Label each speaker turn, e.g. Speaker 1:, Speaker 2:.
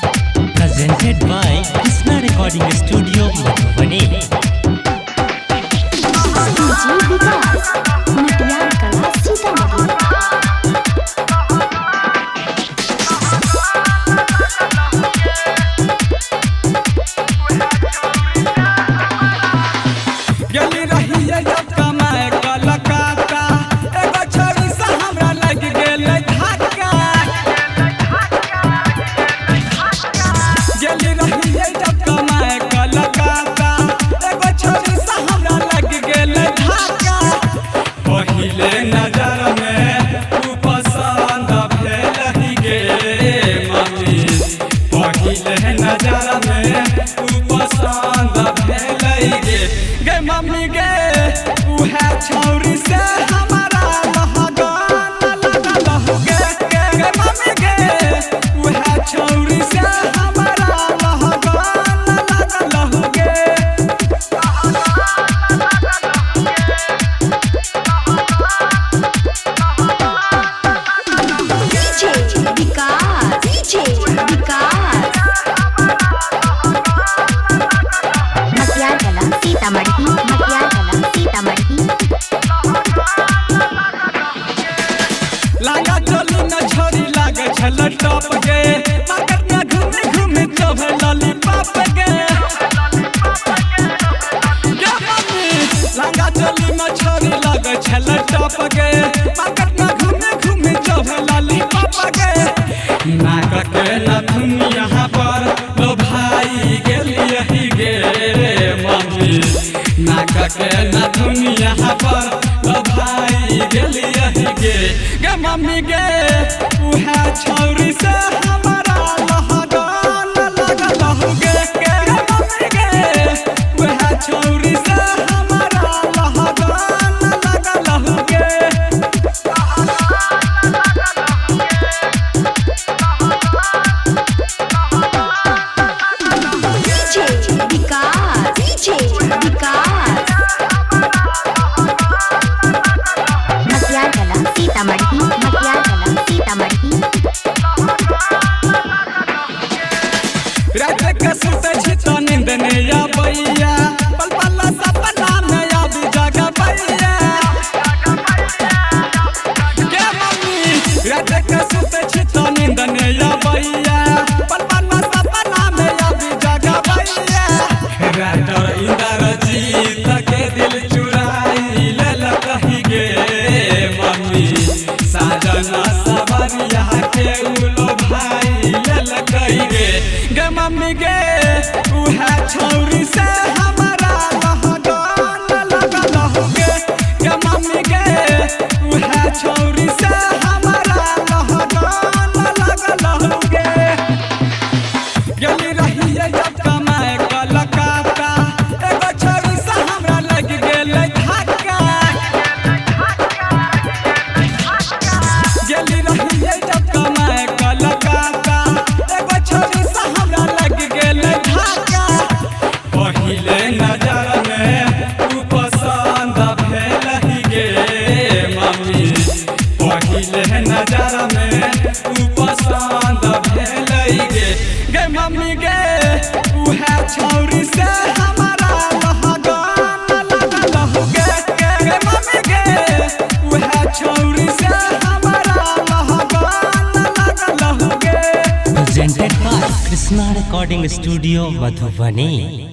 Speaker 1: Presented by Krishna Recording Studio, Madhubani.
Speaker 2: DJ विकास मटियार कला सीतामढ़ी।
Speaker 3: गेली रही जब कमाए कलकत्ता एगो छोरी से हमरा लग गेलै धक्का। गेली रही जब कमाए कलकत्ता एगो छोरी से हमरा लग गेलै धक्का। पहिले नजर में तू पसंद भेलही गे मम्मी, पहिले नजर में तू पसंद भेलही गे मम्मी गे। उहे छौरी से हमारा लगन लगल गे मम्मी गे। उहे छौरी से हमारा लगन लगल गे।
Speaker 2: DJ विकास मटियार कला सीतामढ़ी।
Speaker 3: लागा चली न छोरी लागे छल टॉप गे, मार्केट में घूमे घूमे चढ़े लॉलीपॉप गे। लागा चली न छोरी लागे छल टॉप गे, मार्केट में घूमे घूमे चढ़े लॉलीपॉप गे। नाक के नथुन यहाँ पर लो भाई गेलियही गे मम्मी, नाक के नथुन यहाँ पर लो भाई गेलियही गे मम्मी गे। उहे छौरी से हमारा लगन लगल गे मम्मी गे। उहे छौरी से हमारा लगन लगल गे।
Speaker 2: DJ विकास मटियार कला सीतामढ़ी।
Speaker 3: रात के सुते छी तो नींद नहीं आबैया, पल पल सपना में आबि जगबैया गे मम्मी। रात के सुते छी तो नींद नहीं आबैया, पल पल सपना में आबि जगबैया। राइटर इंद्रजीत के दिल चुराई लेलकही गे मम्मी, साजन सवरिया के उलो भाई लेलकही गे मम्मी गे। उहे छौरी से हमारा लगन लगल गे मम्मी गे। उहे छौरी से हमारा लगन लगल गे। गेली रही जब कमाए कलकत्ता एगो छोरी से हमरा लग गेलै धक्का। गेली रही जब कमाए कलकत्ता एगो छोरी से हमरा लग गेलै धक्का। पहिले नजर में तू पसंद भेलही गे मम्मी, पहिले नजर में तू पसंद भेलही गे मम्मी गे। उहे छौरी से हमारा लगन लगल गे मम्मी गे। उहे छौरी से हमारा लगन लगल गे।
Speaker 1: Presented by Krishna Recording Studio, Madhubani.